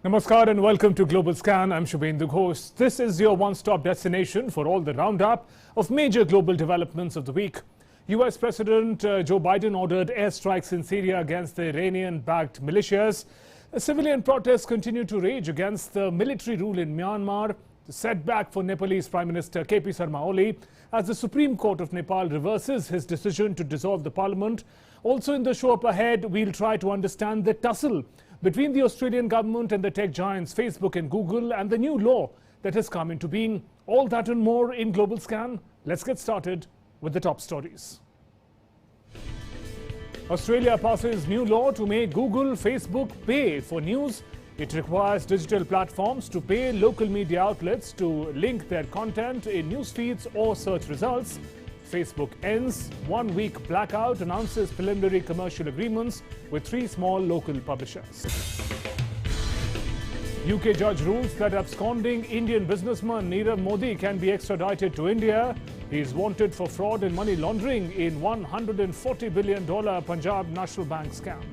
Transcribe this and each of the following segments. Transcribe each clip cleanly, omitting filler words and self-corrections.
Namaskar and welcome to Global Scan. I'm Shubhendu Ghosh. This is your one-stop destination for all the roundup of major global developments of the week. US President Joe Biden ordered airstrikes in Syria against the Iranian-backed militias. Civilian protests continue to rage against the military rule in Myanmar. The setback for Nepalese Prime Minister KP Sharma Oli as the Supreme Court of Nepal reverses his decision to dissolve the parliament. Also in the show up ahead, we'll try to understand the tussle between the Australian government and the tech giants Facebook and Google and the new law that has come into being. All that and more in Global Scan. Let's get started with the top stories. Australia passes new law to make Google, Facebook pay for news. It requires digital platforms to pay local media outlets to link their content in news feeds or search results. Facebook ends one-week blackout, announces preliminary commercial agreements with 3 small local publishers. UK judge rules that absconding Indian businessman Nirav Modi can be extradited to India. He is wanted for fraud and money laundering in $140 billion Punjab National Bank scam.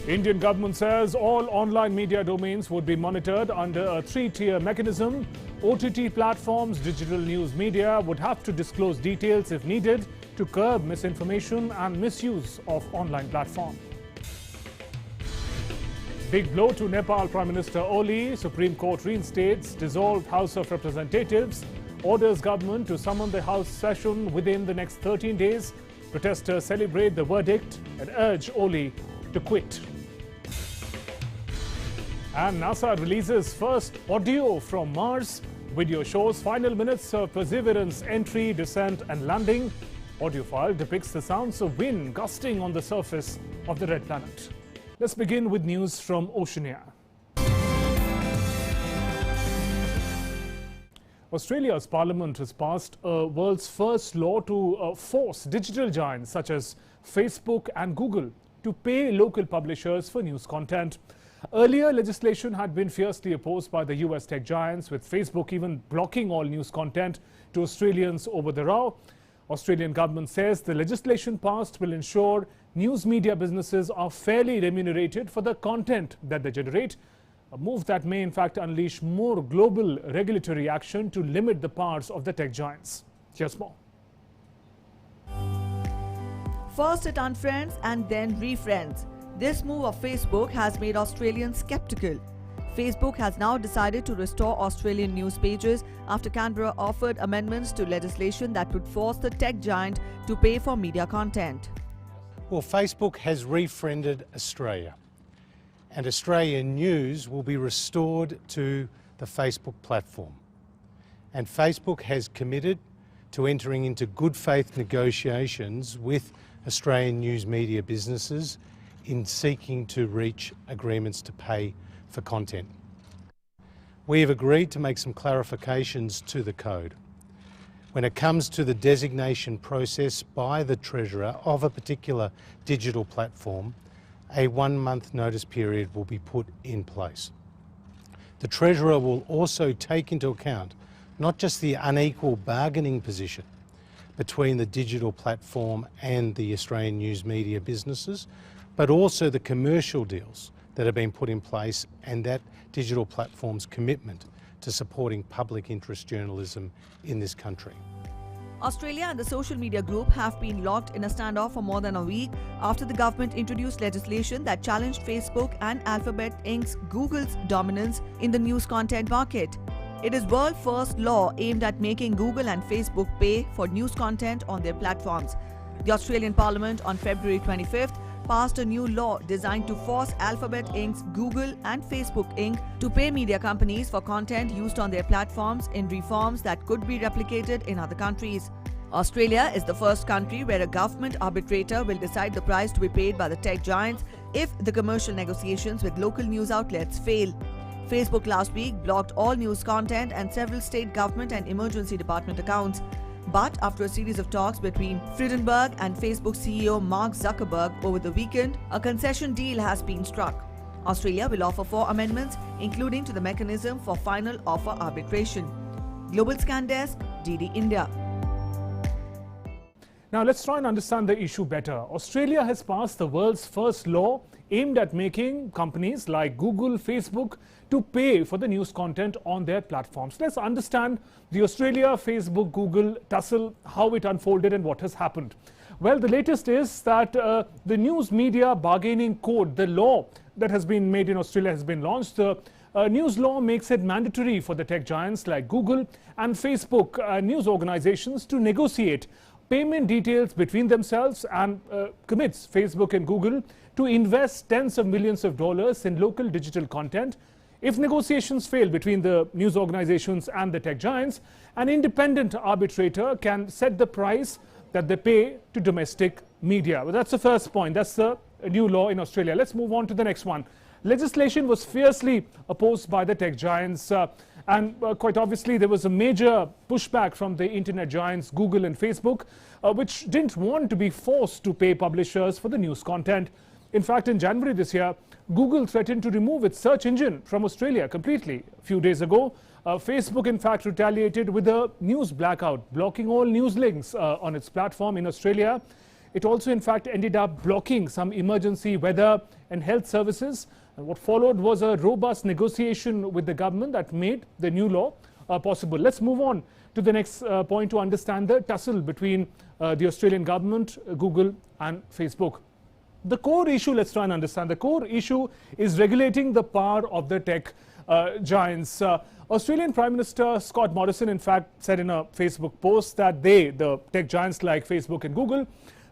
Indian government says all online media domains would be monitored under a 3-tier mechanism. OTT platforms, digital news media would have to disclose details if needed to curb misinformation and misuse of online platforms. Big blow to Nepal Prime Minister Oli. Supreme Court reinstates dissolved House of Representatives, orders government to summon the House session within the next 13 days. Protesters celebrate the verdict and urge Oli to quit. And NASA releases first audio from Mars. Video shows final minutes of Perseverance entry, descent and landing. Audio file depicts the sounds of wind gusting on the surface of the red planet. Let's begin with news from Oceania. Australia's parliament has passed a world's first law to force digital giants such as Facebook and Google to pay local publishers for news content. Earlier, legislation had been fiercely opposed by the US tech giants, with Facebook even blocking all news content to Australians over the row. Australian government says the legislation passed will ensure news media businesses are fairly remunerated for the content that they generate, a move that may in fact unleash more global regulatory action to limit the powers of the tech giants. Here's more. First it unfriends and then refriends. This move of Facebook has made Australians skeptical. Facebook has now decided to restore Australian news pages after Canberra offered amendments to legislation that would force the tech giant to pay for media content. Well, Facebook has refriended Australia, and Australian news will be restored to the Facebook platform. And Facebook has committed to entering into good faith negotiations with Australian news media businesses in seeking to reach agreements to pay for content. We have agreed to make some clarifications to the code. When it comes to the designation process by the Treasurer of a particular digital platform, a 1-month notice period will be put in place. The Treasurer will also take into account not just the unequal bargaining position between the digital platform and the Australian news media businesses, but also the commercial deals that have been put in place and that digital platform's commitment to supporting public interest journalism in this country. Australia and the social media group have been locked in a standoff for more than a week after the government introduced legislation that challenged Facebook and Alphabet Inc.'s Google's dominance in the news content market. It is world's first law aimed at making Google and Facebook pay for news content on their platforms. The Australian Parliament on February 25th passed a new law designed to force Alphabet Inc.'s Google and Facebook Inc. to pay media companies for content used on their platforms in reforms that could be replicated in other countries. Australia is the first country where a government arbitrator will decide the price to be paid by the tech giants if the commercial negotiations with local news outlets fail. Facebook last week blocked all news content and several state government and emergency department accounts. But after a series of talks between Frydenberg and Facebook CEO Mark Zuckerberg over the weekend, a concession deal has been struck. Australia will offer 4 amendments, including to the mechanism for final offer arbitration. Global Scan Desk, DD India. Now let's try and understand the issue better. Australia has passed the world's first law aimed at making companies like Google, Facebook to pay for the news content on their platforms. Let's understand the Australia, Facebook, Google tussle, how it unfolded and what has happened. Well, the latest is that the News Media Bargaining Code, the law that has been made in Australia, has been launched. The news law makes it mandatory for the tech giants like Google and Facebook news organizations to negotiate payment details between themselves and commits Facebook and Google to invest tens of millions of dollars in local digital content. If negotiations fail between the news organizations and the tech giants, an independent arbitrator can set the price that they pay to domestic media. Well, that's the first point. That's the new law in Australia. Let's move on to the next one. Legislation was fiercely opposed by the tech giants and quite obviously there was a major pushback from the internet giants Google and Facebook, which didn't want to be forced to pay publishers for the news content. In fact, in January this year, Google threatened to remove its search engine from Australia completely. A few days ago, Facebook in fact retaliated with a news blackout, blocking all news links on its platform in Australia. It also in fact ended up blocking some emergency weather and health services. And what followed was a robust negotiation with the government that made the new law possible. Let's move on to the next point to understand the tussle between the Australian government, Google and Facebook. The core issue, let's try and understand, the core issue is regulating the power of the tech giants. Australian Prime Minister Scott Morrison in fact said in a Facebook post that the tech giants like Facebook and Google,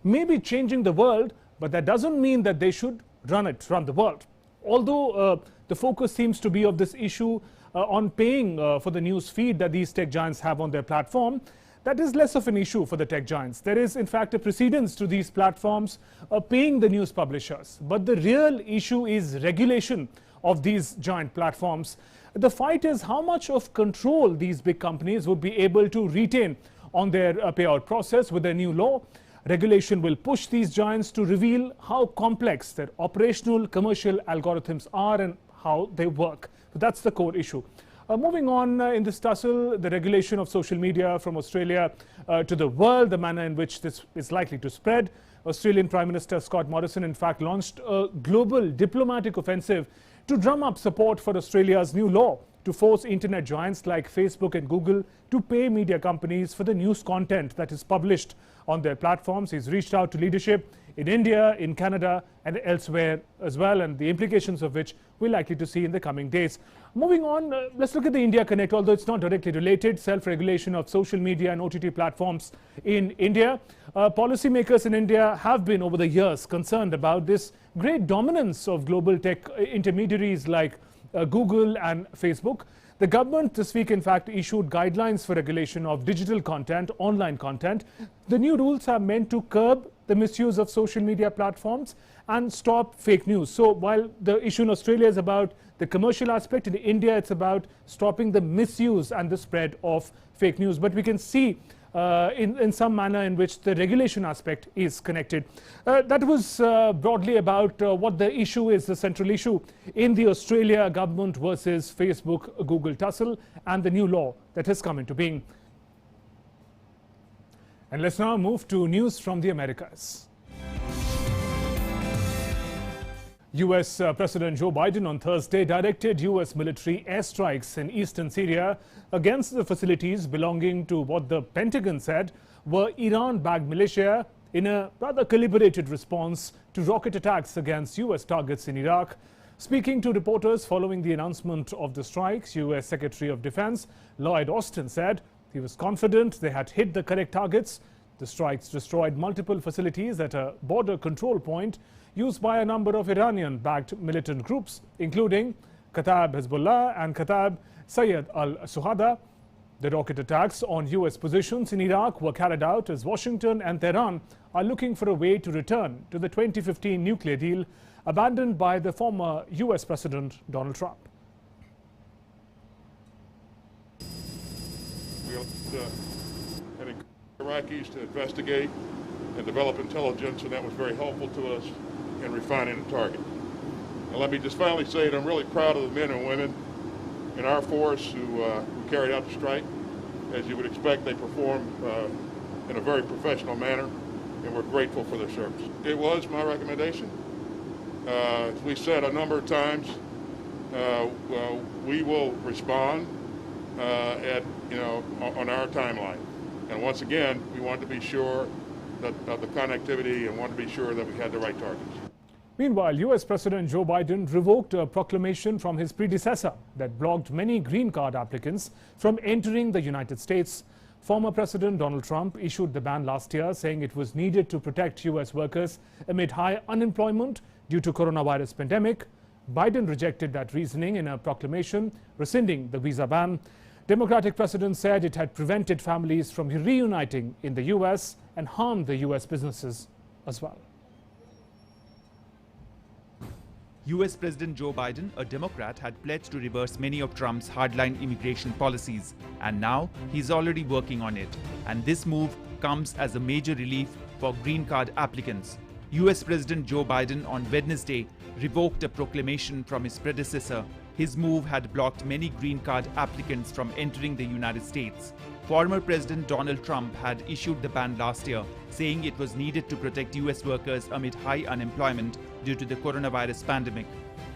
may be changing the world, but that doesn't mean that they should run the world. Although the focus seems to be of this issue on paying for the news feed that these tech giants have on their platform, that is less of an issue for the tech giants. There is in fact a precedence to these platforms paying the news publishers. But the real issue is regulation of these giant platforms. The fight is how much of control these big companies would be able to retain on their payout process with their new law. Regulation will push these giants to reveal how complex their operational commercial algorithms are and how they work. So that's the core issue. Moving on in this tussle, the regulation of social media from Australia to the world, the manner in which this is likely to spread. Australian Prime Minister Scott Morrison in fact launched a global diplomatic offensive to drum up support for Australia's new law to force internet giants like Facebook and Google to pay media companies for the news content that is published on their platforms. He's reached out to leadership in India, in Canada and elsewhere as well, and the implications of which we're likely to see in the coming days. Moving on, let's look at the India Connect, although it's not directly related, self-regulation of social media and OTT platforms in India. Policymakers in India have been over the years concerned about this great dominance of global tech intermediaries like Google and Facebook. The government this week in fact issued guidelines for regulation of digital content, online content. The new rules are meant to curb the misuse of social media platforms and stop fake news. So while the issue in Australia is about the commercial aspect, in India it's about stopping the misuse and the spread of fake news. But we can see in some manner in which the regulation aspect is connected. That was broadly about what the issue is, the central issue in the Australia government versus Facebook Google tussle and the new law that has come into being. And let's now move to news from the Americas. US President Joe Biden on Thursday directed US military airstrikes in eastern Syria against the facilities belonging to what the Pentagon said were Iran-backed militia in a rather calibrated response to rocket attacks against US targets in Iraq. Speaking to reporters following the announcement of the strikes, US Secretary of Defense Lloyd Austin said he was confident they had hit the correct targets. The strikes destroyed multiple facilities at a border control point used by a number of Iranian-backed militant groups, including Kataib Hezbollah and Kataib Sayyid al-Suhada. The rocket attacks on US positions in Iraq were carried out as Washington and Tehran are looking for a way to return to the 2015 nuclear deal abandoned by the former US President Donald Trump. We had Iraqis to investigate and develop intelligence, and that was very helpful to us in refining the target. And let me just finally say that I'm really proud of the men and women in our force who carried out the strike. As you would expect, they performed in a very professional manner, and we're grateful for their service. It was my recommendation As we said a number of times, we will respond on our timeline. And once again, we want to be sure that of the connectivity and want to be sure that we had the right targets. Meanwhile, US President Joe Biden revoked a proclamation from his predecessor that blocked many green card applicants from entering the United States. Former President Donald Trump issued the ban last year, saying it was needed to protect US workers amid high unemployment due to coronavirus pandemic. Biden rejected that reasoning in a proclamation, rescinding the visa ban. Democratic president said it had prevented families from reuniting in the US and harmed the US businesses as well. US President Joe Biden, a Democrat, had pledged to reverse many of Trump's hardline immigration policies, and now he's already working on it. And this move comes as a major relief for green card applicants. US President Joe Biden on Wednesday revoked a proclamation from his predecessor. His move had blocked many green card applicants from entering the United States. Former President Donald Trump had issued the ban last year, saying it was needed to protect US workers amid high unemployment due to the coronavirus pandemic.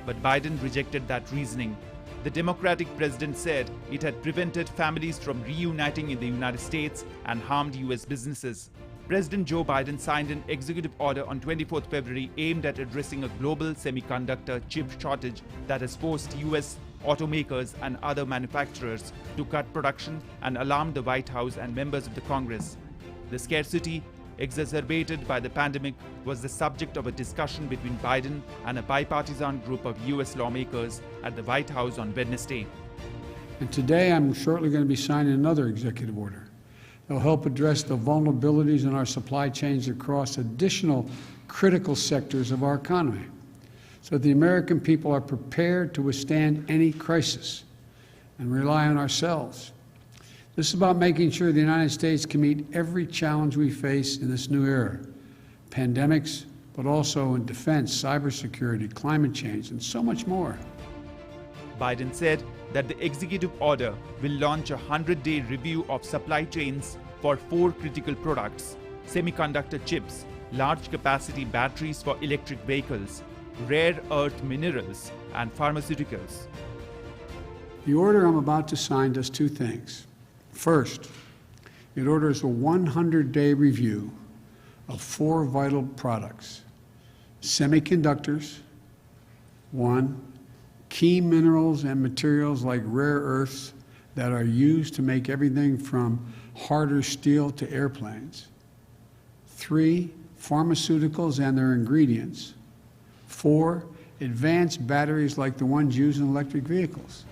But Biden rejected that reasoning. The Democratic president said it had prevented families from reuniting in the United States and harmed US businesses. President Joe Biden signed an executive order on 24th February aimed at addressing a global semiconductor chip shortage that has forced US automakers and other manufacturers to cut production and alarmed the White House and members of the Congress. The scarcity, exacerbated by the pandemic, was the subject of a discussion between Biden and a bipartisan group of US lawmakers at the White House on Wednesday. And today I'm shortly going to be signing another executive order. It'll help address the vulnerabilities in our supply chains across additional critical sectors of our economy, so that the American people are prepared to withstand any crisis and rely on ourselves. This is about making sure the United States can meet every challenge we face in this new era, pandemics, but also in defense, cybersecurity, climate change, and so much more. Biden said that the executive order will launch a 100-day review of supply chains for 4 critical products: semiconductor chips, large-capacity batteries for electric vehicles, rare earth minerals, and pharmaceuticals. The order I'm about to sign does 2 things. First, it orders a 100-day review of 4 vital products: semiconductors, 1, key minerals and materials like rare earths that are used to make everything from harder steel to airplanes, 3, pharmaceuticals and their ingredients, 4, advanced batteries like the ones used in electric vehicles.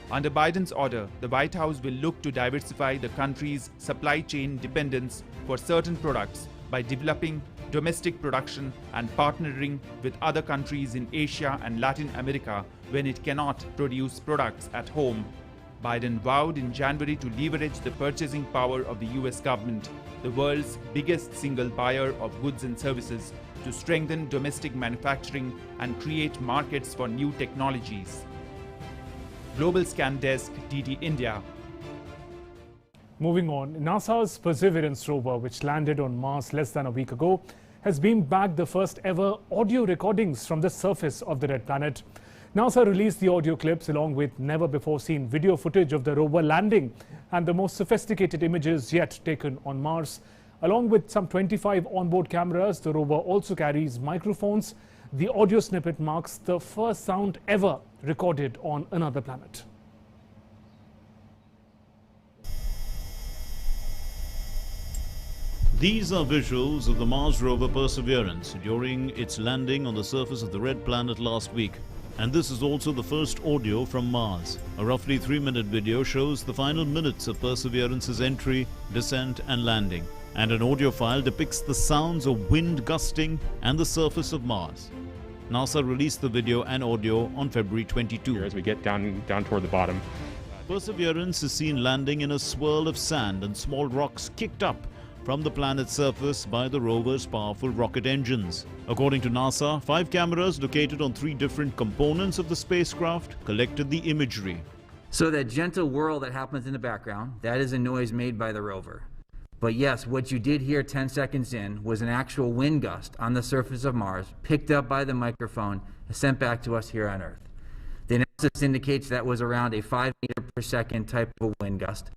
Under Biden's order, the White House will look to diversify the country's supply chain dependence for certain products by developing domestic production and partnering with other countries in Asia and Latin America when it cannot produce products at home. Biden vowed in January to leverage the purchasing power of the US government, the world's biggest single buyer of goods and services, to strengthen domestic manufacturing and create markets for new technologies. Global Scan Desk, DD India. Moving on, NASA's Perseverance rover, which landed on Mars less than a week ago, has beamed back the first ever audio recordings from the surface of the red planet. NASA released the audio clips along with never-before-seen video footage of the rover landing and the most sophisticated images yet taken on Mars. Along with some 25 onboard cameras, the rover also carries microphones. The audio snippet marks the first sound ever recorded on another planet. These are visuals of the Mars rover Perseverance during its landing on the surface of the red planet last week. And this is also the first audio from Mars. A roughly 3-minute video shows the final minutes of Perseverance's entry, descent and landing. And an audio file depicts the sounds of wind gusting and the surface of Mars. NASA released the video and audio on February 22. As we get down toward the bottom. Perseverance is seen landing in a swirl of sand and small rocks kicked up from the planet's surface by the rover's powerful rocket engines. According to NASA, 5 cameras located on 3 different components of the spacecraft collected the imagery. So that gentle whirl that happens in the background, that is a noise made by the rover. But yes, what you did hear 10 seconds in was an actual wind gust on the surface of Mars, picked up by the microphone and sent back to us here on Earth. The analysis indicates that was around a 5 meter per second type of a wind gust.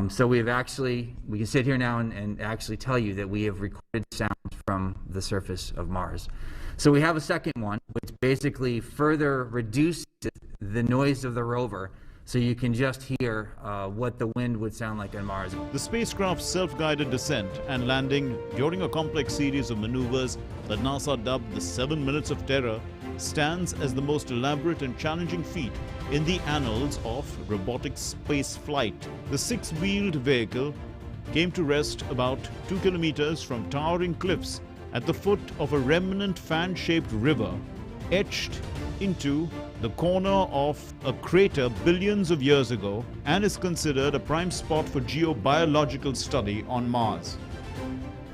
So we can sit here now and actually tell you that we have recorded sounds from the surface of Mars. So we have a second one, which basically further reduces the noise of the rover, so you can just hear what the wind would sound like on Mars. The spacecraft's self-guided descent and landing during a complex series of maneuvers that NASA dubbed the 7 Minutes of Terror stands as the most elaborate and challenging feat in the annals of robotic space flight. The 6-wheeled vehicle came to rest about 2 kilometers from towering cliffs at the foot of a remnant fan-shaped river etched into the corner of a crater billions of years ago, and is considered a prime spot for geobiological study on Mars.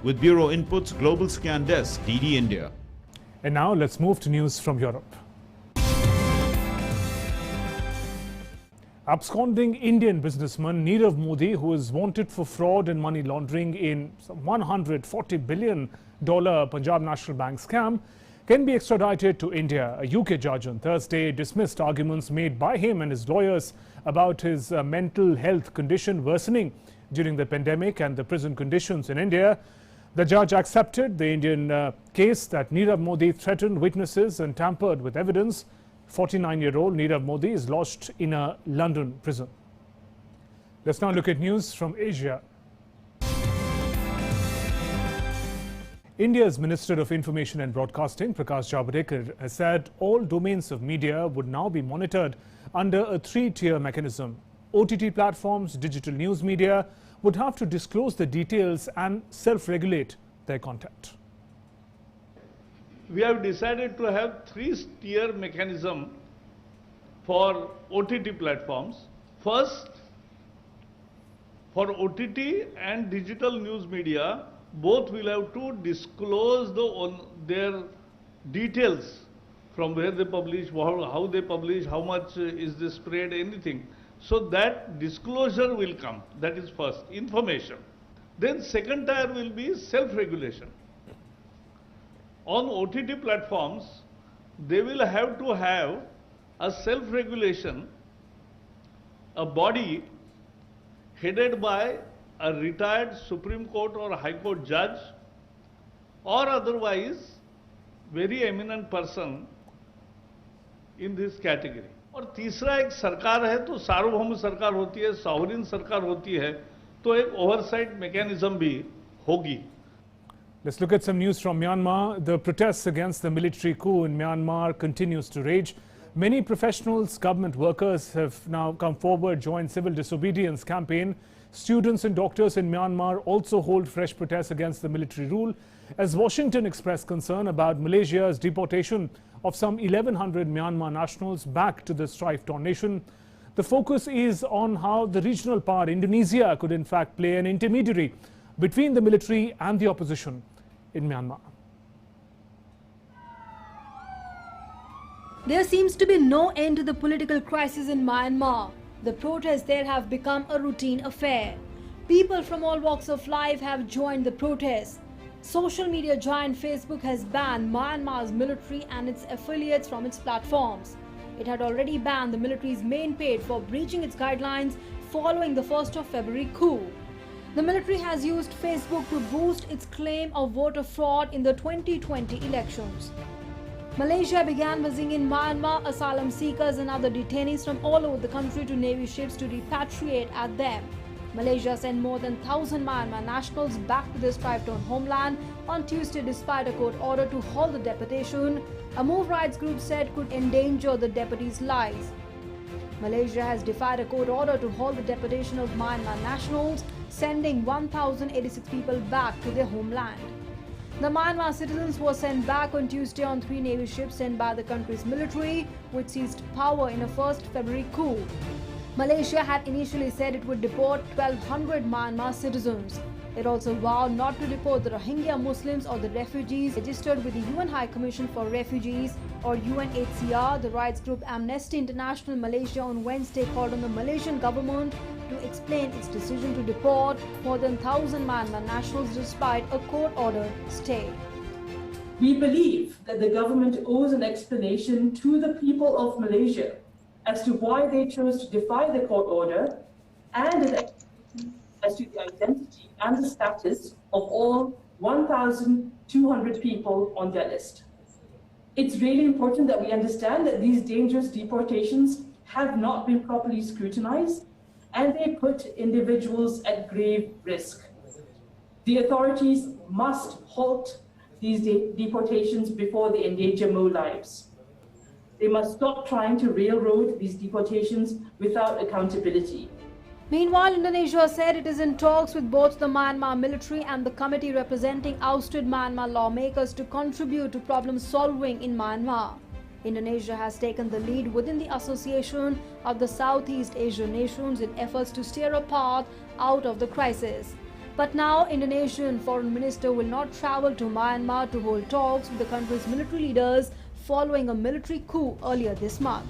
With Bureau Input's Global Scan Desk, DD India. And now let's move to news from Europe. Absconding Indian businessman Nirav Modi, who is wanted for fraud and money laundering in some $140 billion Punjab National Bank scam, can be extradited to India. A UK judge on Thursday dismissed arguments made by him and his lawyers about his mental health condition worsening during the pandemic and the prison conditions in India. The judge accepted the Indian case that Nirav Modi threatened witnesses and tampered with evidence. 49-year-old Nirav Modi is lodged in a London prison. Let's now look at news from Asia. India's Minister of Information and Broadcasting, Prakash Javadekar, has said all domains of media would now be monitored under a 3-tier mechanism. OTT platforms, digital news media would have to disclose the details and self-regulate their content. We have decided to have 3-tier mechanism for OTT platforms. First, for OTT and digital news media, both will have to disclose their details from where they publish, how they publish, how much is the spread, anything. So that disclosure will come. That is first, information. Then second tier will be self-regulation. On OTT platforms, they will have to have a self-regulation, a body headed by a retired Supreme Court or High Court judge, or otherwise very eminent person in this category. और तीसरा एक सरकार है तो सार्वभौम सरकार होती है, sovereign सरकार होती है, तो एक ओवरसाइट मैकेनिज्म भी होगी. Let's look at some news from Myanmar. The protests against the military coup in Myanmar continues to rage. Many professionals, government workers have now come forward, joined civil disobedience campaign. Students and doctors in Myanmar also hold fresh protests against the military rule, as Washington expressed concern about Malaysia's deportation of some 1,100 Myanmar nationals back to the strife-torn nation. The focus is on how the regional power Indonesia could in fact play an intermediary between the military and the opposition in Myanmar. There seems to be no end to the political crisis in Myanmar. The protests there have become a routine affair. People from all walks of life have joined the protests. Social media giant Facebook has banned Myanmar's military and its affiliates from its platforms. It had already banned the military's main page for breaching its guidelines following the 1st of February coup. The military has used Facebook to boost its claim of voter fraud in the 2020 elections. Malaysia began buzzing in Myanmar asylum seekers and other detainees from all over the country to Navy ships to repatriate at them. Malaysia sent more than 1,000 Myanmar nationals back to their strife-torn homeland on Tuesday despite a court order to halt the deportation, a move rights group said could endanger the deputies' lives. Malaysia has defied a court order to halt the deportation of Myanmar nationals, sending 1,086 people back to their homeland. The Myanmar citizens were sent back on Tuesday on 3 Navy ships sent by the country's military, which seized power in a 1st February coup. Malaysia had initially said it would deport 1,200 Myanmar citizens. It also vowed not to deport the Rohingya Muslims or the refugees registered with the UN High Commission for Refugees or UNHCR. The rights group Amnesty International Malaysia on Wednesday called on the Malaysian government to explain its decision to deport more than 1,000 Myanmar nationals despite a court-ordered stay. We believe that the government owes an explanation to the people of Malaysia as to why they chose to defy the court order and an explanation as to the identity and the status of all 1,200 people on their list. It's really important that we understand that these dangerous deportations have not been properly scrutinized and they put individuals at grave risk. The authorities must halt these deportations before they endanger more lives. They must stop trying to railroad these deportations without accountability. Meanwhile, Indonesia said it is in talks with both the Myanmar military and the committee representing ousted Myanmar lawmakers to contribute to problem solving in Myanmar. Indonesia has taken the lead within the Association of the Southeast Asian Nations in efforts to steer a path out of the crisis. But now, Indonesian Foreign Minister will not travel to Myanmar to hold talks with the country's military leaders following a military coup earlier this month.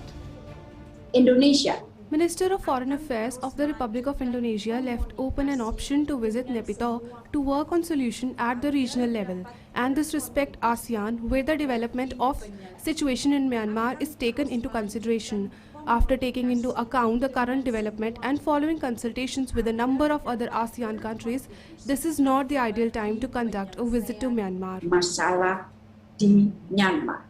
Indonesia. Minister of Foreign Affairs of the Republic of Indonesia left open an option to visit Naypyidaw to work on solution at the regional level, and this respect ASEAN, where the development of situation in Myanmar is taken into consideration. After taking into account the current development and following consultations with a number of other ASEAN countries, this is not the ideal time to conduct a visit to Myanmar. Masalah di Myanmar.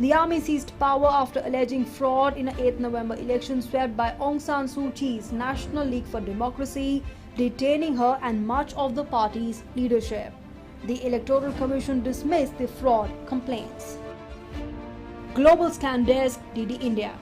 The army seized power after alleging fraud in an 8 November election swept by Aung San Suu Kyi's National League for Democracy, detaining her and much of the party's leadership. The Electoral Commission dismissed the fraud complaints. Global Scan Desk, DD India.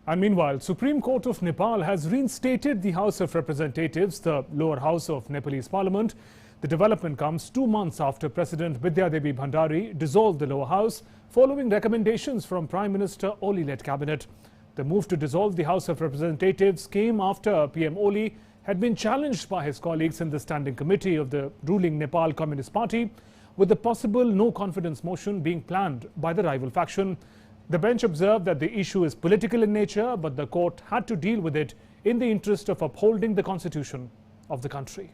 And meanwhile, Supreme Court of Nepal has reinstated the House of Representatives, the lower house of Nepalese Parliament. The development comes 2 months after President Bidya Devi Bhandari dissolved the lower house following recommendations from Prime Minister Oli-led cabinet. The move to dissolve the House of Representatives came after PM Oli had been challenged by his colleagues in the standing committee of the ruling Nepal Communist Party, with the possible no-confidence motion being planned by the rival faction. The bench observed that the issue is political in nature, but the court had to deal with it in the interest of upholding the constitution of the country.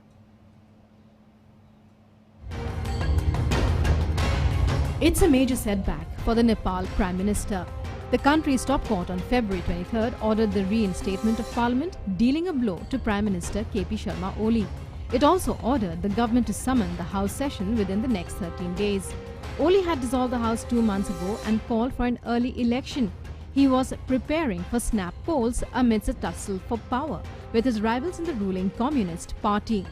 It's a major setback for the Nepal Prime Minister. The country's top court on February 23rd ordered the reinstatement of Parliament, dealing a blow to Prime Minister KP Sharma Oli. It also ordered the government to summon the House session within the next 13 days. Oli had dissolved the House 2 months ago and called for an early election. He was preparing for snap polls amidst a tussle for power with his rivals in the ruling Communist Party.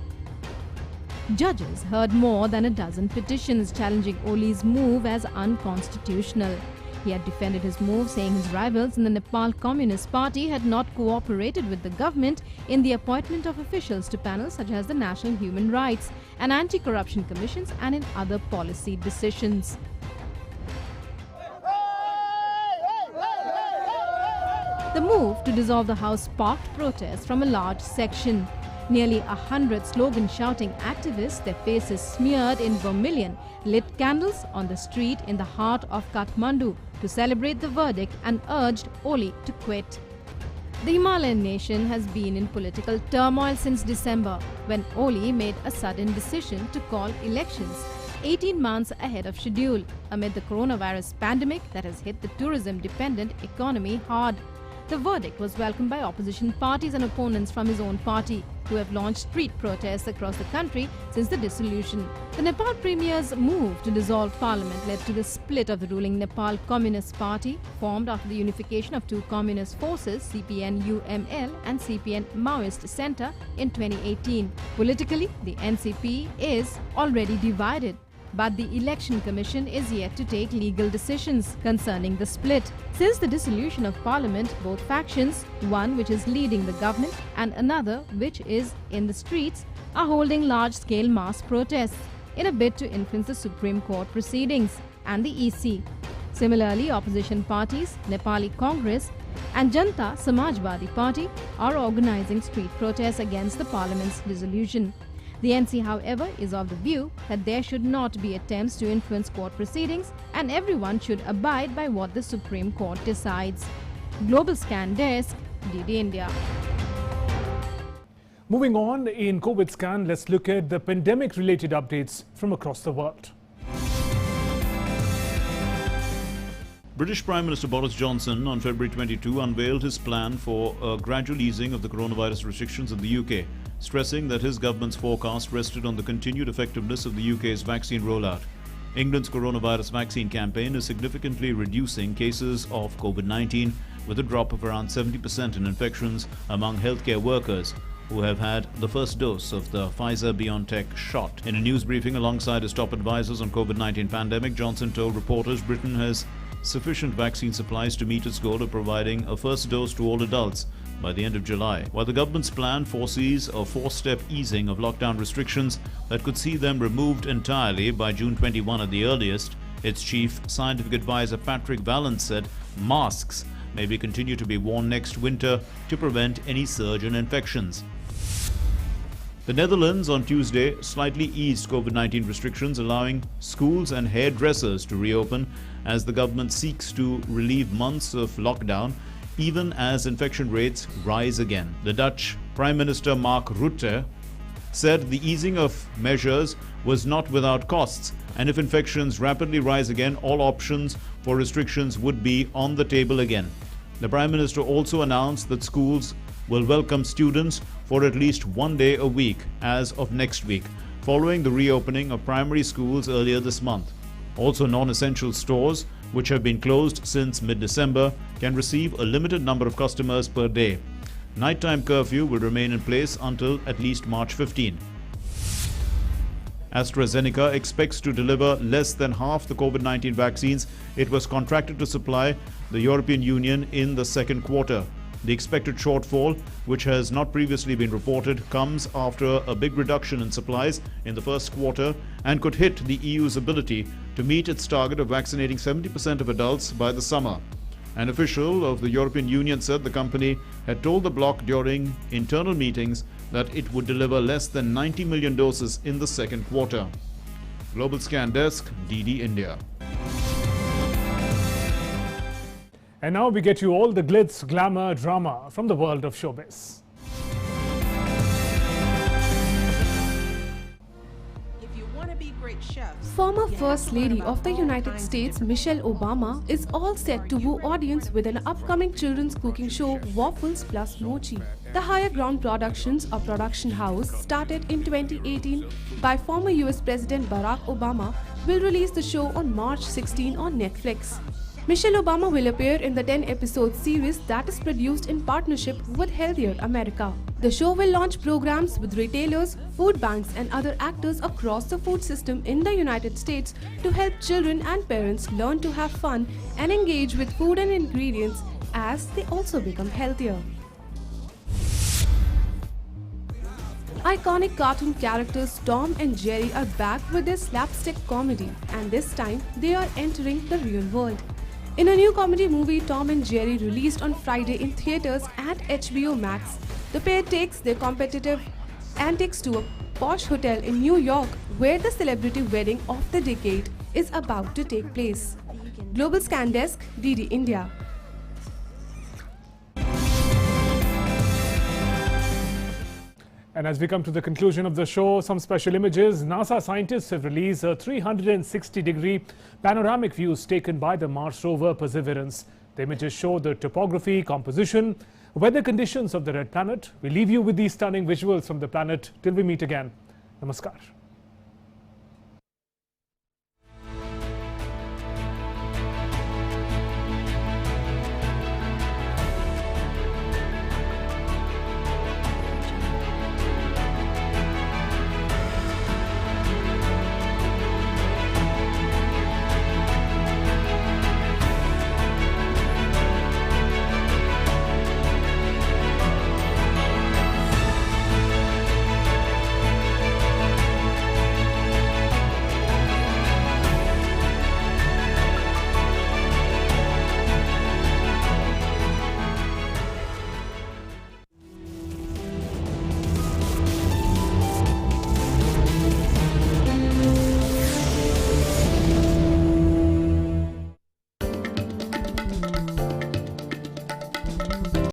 Judges heard more than a dozen petitions challenging Oli's move as unconstitutional. He had defended his move, saying his rivals in the Nepal Communist Party had not cooperated with the government in the appointment of officials to panels such as the National Human Rights and Anti-Corruption Commissions and in other policy decisions. The move to dissolve the House sparked protests from a large section. Nearly 100 slogan-shouting activists, their faces smeared in vermilion, lit candles on the street in the heart of Kathmandu to celebrate the verdict and urged Oli to quit. The Himalayan nation has been in political turmoil since December, when Oli made a sudden decision to call elections 18 months ahead of schedule, amid the coronavirus pandemic that has hit the tourism-dependent economy hard. The verdict was welcomed by opposition parties and opponents from his own party, who have launched street protests across the country since the dissolution. The Nepal Premier's move to dissolve parliament led to the split of the ruling Nepal Communist Party, formed after the unification of two communist forces, CPN-UML and CPN-Maoist Centre, in 2018. Politically, the NCP is already divided, but the Election Commission is yet to take legal decisions concerning the split. Since the dissolution of Parliament, both factions, one which is leading the government and another which is in the streets, are holding large-scale mass protests in a bid to influence the Supreme Court proceedings and the EC. Similarly, opposition parties, Nepali Congress and Janta Samajwadi Party are organizing street protests against the Parliament's dissolution. The NC, however, is of the view that there should not be attempts to influence court proceedings and everyone should abide by what the Supreme Court decides. Global Scan Desk, DD India. Moving on, in COVID Scan, let's look at the pandemic-related updates from across the world. British Prime Minister Boris Johnson on February 22 unveiled his plan for a gradual easing of the coronavirus restrictions in the UK, stressing that his government's forecast rested on the continued effectiveness of the UK's vaccine rollout. England's coronavirus vaccine campaign is significantly reducing cases of COVID-19, with a drop of around 70% in infections among healthcare workers who have had the first dose of the Pfizer-BioNTech shot. In a news briefing alongside his top advisors on COVID-19 pandemic, Johnson told reporters Britain has sufficient vaccine supplies to meet its goal of providing a first dose to all adults by the end of July. While the government's plan foresees a four-step easing of lockdown restrictions that could see them removed entirely by June 21 at the earliest, its chief scientific advisor Patrick Vallance said masks may continue to be worn next winter to prevent any surge in infections. The Netherlands on Tuesday slightly eased COVID-19 restrictions, allowing schools and hairdressers to reopen as the government seeks to relieve months of lockdown, even as infection rates rise again. The Dutch Prime Minister Mark Rutte said the easing of measures was not without costs, and if infections rapidly rise again, all options for restrictions would be on the table again. The Prime Minister also announced that schools will welcome students for at least one day a week as of next week, following the reopening of primary schools earlier this month. Also, non-essential stores, which have been closed since mid-December, can receive a limited number of customers per day. Nighttime curfew will remain in place until at least March 15. AstraZeneca expects to deliver less than half the COVID-19 vaccines it was contracted to supply the European Union in the second quarter. The expected shortfall, which has not previously been reported, comes after a big reduction in supplies in the first quarter and could hit the EU's ability to meet its target of vaccinating 70% of adults by the summer. An official of the European Union said the company had told the bloc during internal meetings that it would deliver less than 90 million doses in the second quarter. Global Scan Desk, DD India. And now we get you all the glitz, glamour, drama from the world of showbiz. Former First Lady of the United States, Michelle Obama, is all set to woo audience with an upcoming children's cooking show, Waffles Plus Mochi. The Higher Ground Productions, a production house started in 2018 by former US President Barack Obama, will release the show on March 16 on Netflix. Michelle Obama will appear in the 10-episode series that is produced in partnership with Healthier America. The show will launch programs with retailers, food banks and other actors across the food system in the United States to help children and parents learn to have fun and engage with food and ingredients as they also become healthier. Iconic cartoon characters Tom and Jerry are back with their slapstick comedy, and this time they are entering the real world. In a new comedy movie, Tom and Jerry, released on Friday in theaters and HBO Max, the pair takes their competitive antics to a posh hotel in New York where the celebrity wedding of the decade is about to take place. Global Scan Desk, DD India. And as we come to the conclusion of the show, some special images. NASA scientists have released a 360-degree panoramic views taken by the Mars rover Perseverance. The images show the topography, composition, weather conditions of the red planet. We leave you with these stunning visuals from the planet till we meet again. Namaskar.